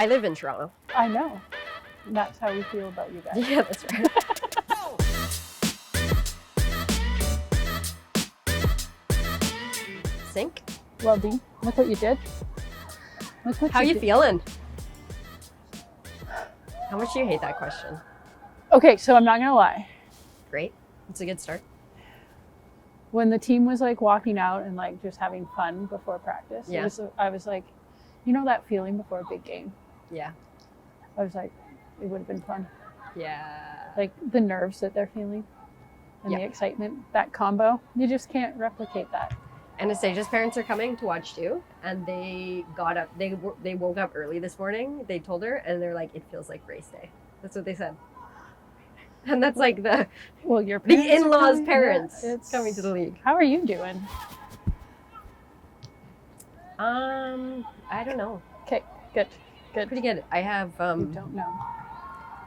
I live in Toronto. I know. That's how we feel about you guys. Yeah, that's right. Sync? Well, Dean, look what you did. Look what How you did. feeling? How much do you hate that question? Okay, so I'm not gonna lie. Great. It's a good start. When the team was like walking out and like just having fun before practice, Yeah. I was like, you know that feeling before a big game? Yeah. I was like, it would have been fun. Yeah. Like the nerves that they're feeling and Yeah. the excitement, that combo, you just can't replicate that. Anastasia's parents are coming to watch too, and they got up. They woke up early this morning. They told her, and they're like, "It feels like race day." That's what they said. And that's like the Your parents are in-laws' coming? parents Yeah, coming to the league. How are you doing? I don't know. Okay, good. Pretty good. I have You don't know.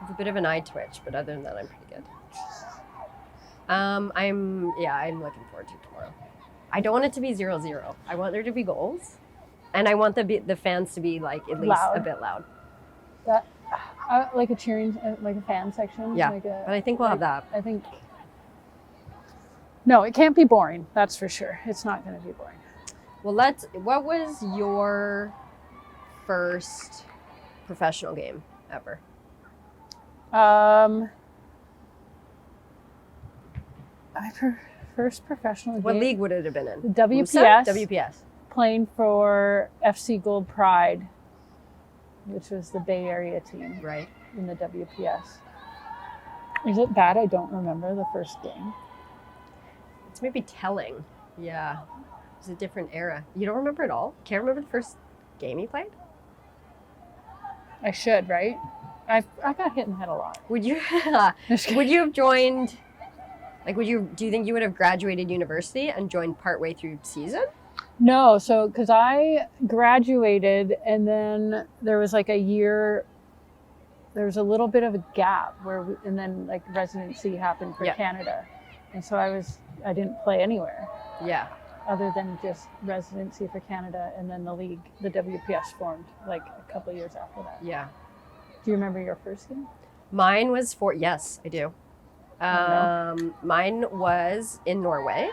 a bit of an eye twitch, but other than that, I'm pretty good. I'm looking forward to tomorrow. I don't want it to be 0-0. I want there to be goals, and I want the fans to be like at least Loud. a bit loud. That like a cheering, like a fan section. Yeah, like but I think we'll have that. I think. No, it can't be boring. That's for sure. It's not going to be boring. Well, what was your first professional game ever? First professional What game. league would it have been in? The WPS. WPS. Playing for FC Gold Pride, which was the Bay Area team Right. in the WPS. Is it bad I don't remember the first game? It's maybe telling. Yeah. It was a different era. You don't remember it all? Can't remember the first game you played? I should, right? I got hit in the head a lot. Would you Just kidding. would you have joined do you think you would have graduated university and joined partway through season? No, so because I graduated and then there was like a year, there was a little bit of a gap and then like residency happened for Yeah. Canada. And so I didn't play anywhere Yeah. other than just residency for Canada, and then the league, the WPS formed like a couple of years after that. Yeah. Do you remember your first game? Mine was yes, I do. Mine was in Norway.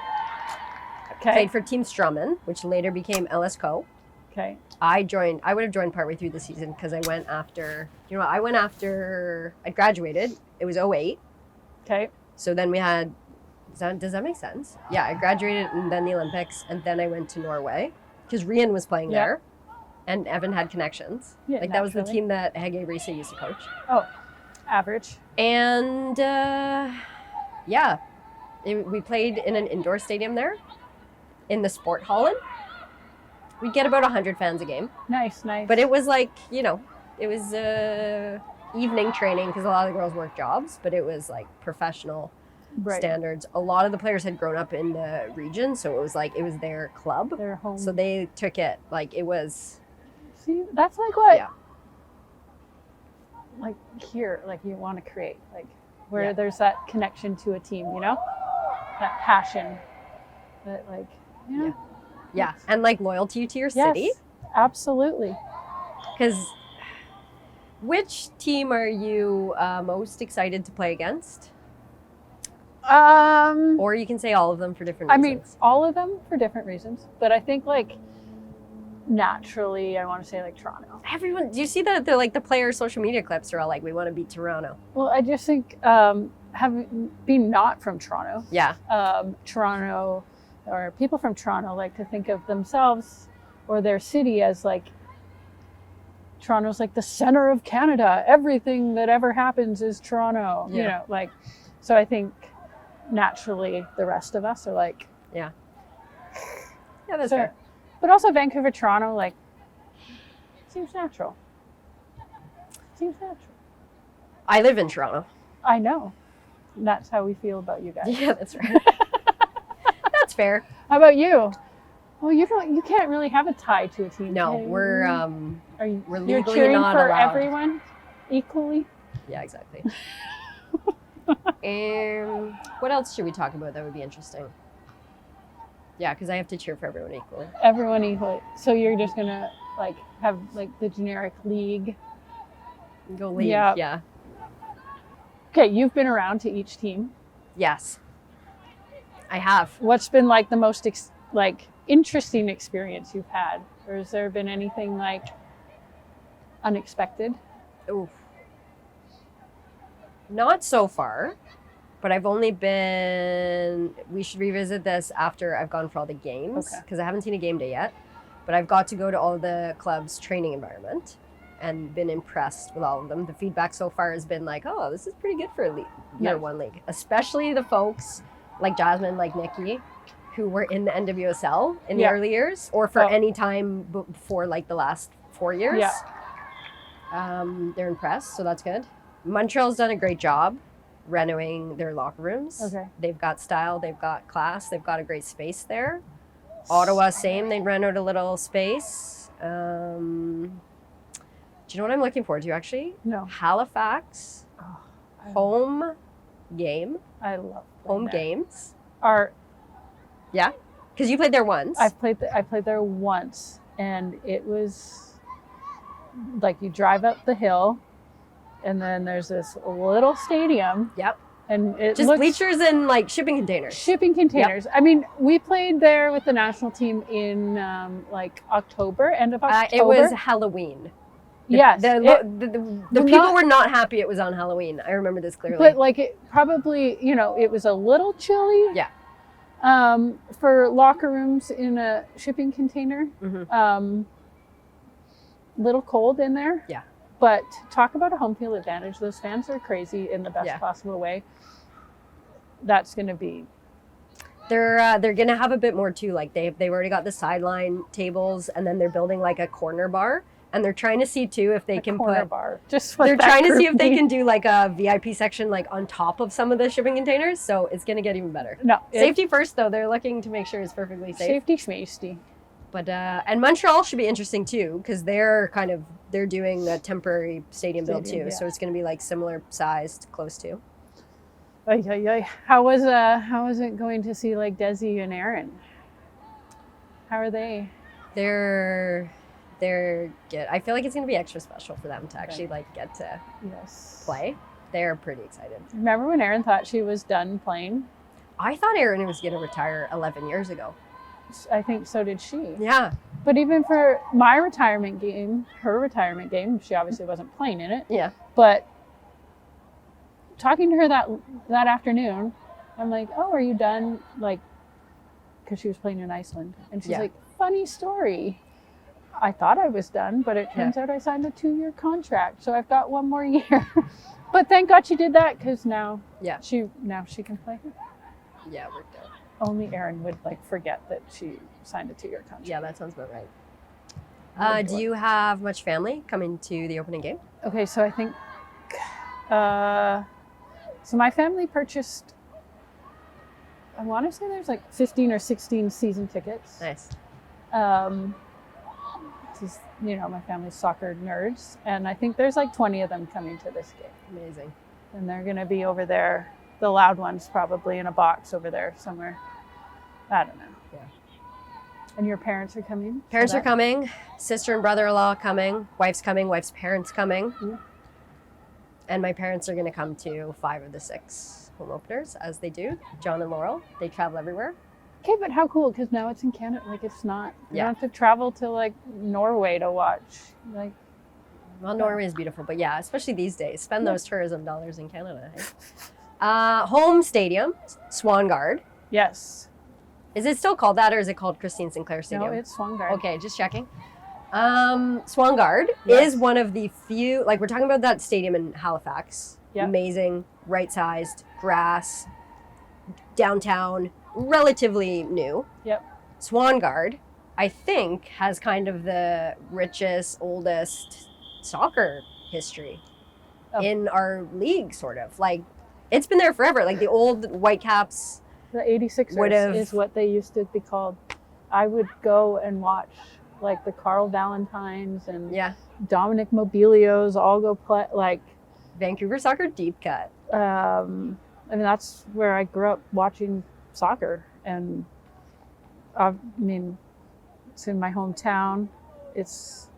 Okay. Played for Team Strummen, which later became LSCO. Okay. I would have joined partway through the season because I graduated. It was 2008. Okay. So then we had, does that make sense? Yeah, I graduated and then the Olympics, and then I went to Norway because Rian was playing Yeah. there and Evan had connections. Yeah, that was the naturally. team that Hege Riise used to coach. Oh, average. And we played in an indoor stadium there in the Sport Holland. We'd get about 100 fans a game. Nice. But it was like, it was evening training because a lot of the girls worked jobs, but it was like professional Right. standards. A lot of the players had grown up in the region, so it was their club. Their home. So they took it like it was. See, that's like what, Yeah. like here, like you want to create, like where Yeah. there's that connection to a team, that passion, that like, Yeah, and like loyalty to your yes, city. absolutely. Because which team are you most excited to play against? Or you can say all of them for different I reasons. mean, all of them for different reasons, but I think like naturally, I want to say like Toronto. Everyone, do you see the player social media clips are all like, we want to beat Toronto. Well, I just think having been not from Toronto, Yeah. Toronto or people from Toronto like to think of themselves or their city as like Toronto's like the center of Canada. Everything that ever happens is Toronto. Yeah. So I think naturally the rest of us are like, Yeah, that's so, fair. but also Vancouver, Toronto, like seems natural. I live in Toronto. I know. That's how we feel about you guys. Yeah, that's right. That's fair. How about you? Well, you can't really have a tie to a team. No, can you? we're You're legally cheering not for allowed. everyone equally? Yeah, exactly. What else should we talk about that would be interesting? Yeah, because I have to cheer for everyone equally. Everyone equally. So you're just gonna like have like the generic league Go league. Yeah. Yeah. Okay, you've been around to each team. Yes. I have. What's been like the most interesting experience you've had? Or has there been anything like unexpected? Oof. Not so far, but I've only been. We should revisit this after I've gone for all the games because I haven't seen a game day yet. But I've got to go to all the clubs' training environment and been impressed with all of them. The feedback so far has been like, oh, this is pretty good for a year one league, especially the folks like Jasmine, like Nikki, who were in the NWSL in the early years or for any time before like the last 4 years. Yeah. They're impressed, so that's good. Montreal's done a great job renovating their locker rooms. Okay. They've got style, they've got class, they've got a great space there. Ottawa, same. They renovated a little space. Do you know what I'm looking forward to, actually? No. Halifax, home game. I love home games. Yeah? Because you played there once. I played there once, and it was like you drive up the hill, and then there's this little stadium. Yep. And it just looks, bleachers and like shipping containers. Shipping containers. Yep. I mean, we played there with the national team in like October, end of October. It was Halloween. Yes. The people were not happy it was on Halloween. I remember this clearly. But like it probably, it was a little chilly. Yeah. For locker rooms in a shipping container. Mm-hmm. Little cold in there. Yeah. But talk about a home field advantage. Those fans are crazy in the best possible way. That's going to be. They're going to have a bit more too. Like they've already got the sideline tables, and then they're building like a corner bar, and they're trying to see too if they can corner put. Bar. They're trying to see if they can do like a VIP section like on top of some of the shipping containers. So it's going to get even better. No, safety first though. They're looking to make sure it's perfectly safe. Safety schmasty. But and Montreal should be interesting too because they're doing a temporary stadium build too, so it's going to be like similar sized, close to. How was it going to see like Desi and Aaron? How are they? They're good. I feel like it's going to be extra special for them to actually like get to play. They're pretty excited. Remember when Aaron thought she was done playing? I thought Aaron was going to retire 11 years ago. I think so did she. Yeah. But even for my retirement game, her retirement game, she obviously wasn't playing in it. Yeah. But talking to her that afternoon, I'm like, oh, are you done? Like, because she was playing in Iceland. And she's like, funny story. I thought I was done, but it turns out I signed a 2-year contract. So I've got 1 more year. But thank God she did that because now she can play. Yeah, it worked out. Only Aaron would like forget that she signed a 2-year contract. Yeah, that sounds about right. Do you have much family coming to the opening game? Okay, so I think, so my family purchased, I want to say there's like 15 or 16 season tickets. Nice. Because, my family's soccer nerds, and I think there's like 20 of them coming to this game. Amazing. And they're going to be over there, the loud ones probably in a box over there somewhere. I don't know. Yeah. And your parents are coming? Parents are coming. Sister and brother-in-law coming. Wife's coming. Wife's parents coming. Mm-hmm. And my parents are going to come to 5 of the 6 home openers, as they do. John and Laurel. They travel everywhere. Okay, but how cool, because now it's in Canada. Like, it's not, you don't have to travel to, like, Norway to watch. Like, well, Norway is beautiful, but yeah, especially these days. Spend those tourism dollars in Canada. Hey? Home stadium, Swangard. Yes. Is it still called that, or is it called Christine Sinclair Stadium? No, it's Swangard. Okay, just checking. Swangard is one of the few, like we're talking about that stadium in Halifax. Yep. Amazing, right-sized, grass, downtown, relatively new. Yep. Swangard, I think, has kind of the richest, oldest soccer history in our league, sort of. Like, it's been there forever. Like, the old Whitecaps. The 86ers is what they used to be called. I would go and watch, like, the Carl Valentines and Dominic Mobilios all go play, like... Vancouver Soccer Deep Cut. I mean, that's where I grew up watching soccer. And, I mean, it's in my hometown. It's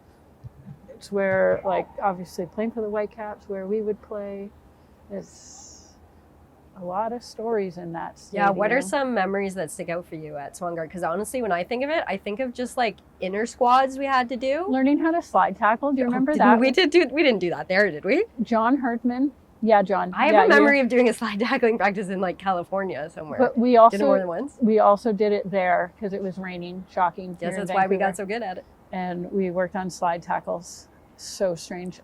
Whitecaps, where like obviously playing for the Whitecaps, where we would play. It's a lot of stories in that stadium. Yeah, what are some memories that stick out for you at Swangard? Because honestly, when I think of it, I think of just like inner squads we had to do. Learning how to slide tackle. Do you remember that? We didn't do that there, did we? John Herdman. Yeah, John. I have a memory of doing a slide tackling practice in like California somewhere. But we also did it more than once. We also did it there because it was raining. Shocking. Yes, that's why we got so good at it. And we worked on slide tackles. So strange.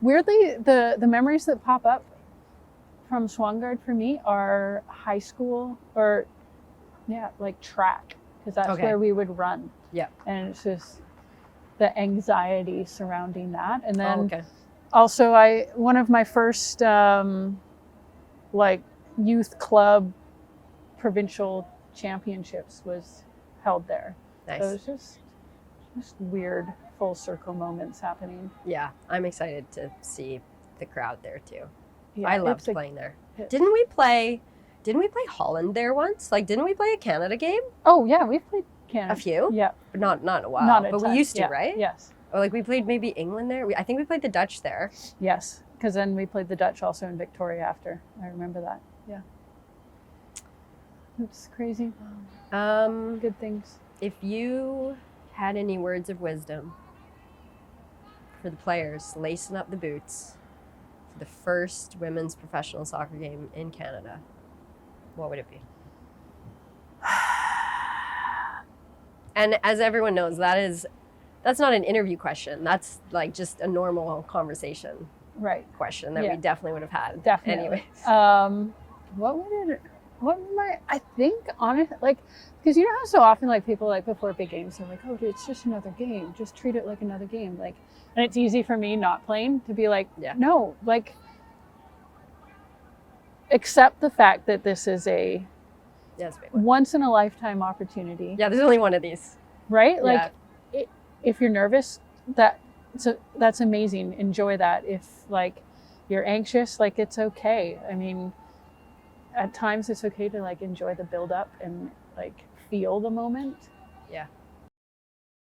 Weirdly, the memories that pop up from Swangard for me are high school or like track, because that's where we would run. Yeah. And it's just the anxiety surrounding that. And then also one of my first like youth club provincial championships was held there. Nice. So it was just weird full circle moments happening. Yeah, I'm excited to see the crowd there too. Yeah, I loved playing there. Didn't we play Holland there once? Like, didn't we play a Canada game? Oh yeah, we've played Canada. A few? Yeah. But not in a while. But we used to, right? Yes. Or like we played maybe England there. I think we played the Dutch there. Yes, because then we played the Dutch also in Victoria after. I remember that. Yeah. It's crazy. Good things. If you had any words of wisdom for the players lacing up the boots for the first women's professional soccer game in Canada, what would it be? And as everyone knows, that's not an interview question. That's like just a normal conversation question that we definitely would have had. Definitely. Anyways. I think honestly, like, because you know how so often like people like before big games they're like, oh, dude, it's just another game, just treat it like another game, like, and it's easy for me not playing to be like, no, like, accept the fact that this is a once in a lifetime opportunity. Yeah, there's only one of these, right? Like, if you're nervous, that's amazing. Enjoy that. If like you're anxious, like it's okay. I mean, at times it's okay to like enjoy the build up and like feel the moment. Yeah.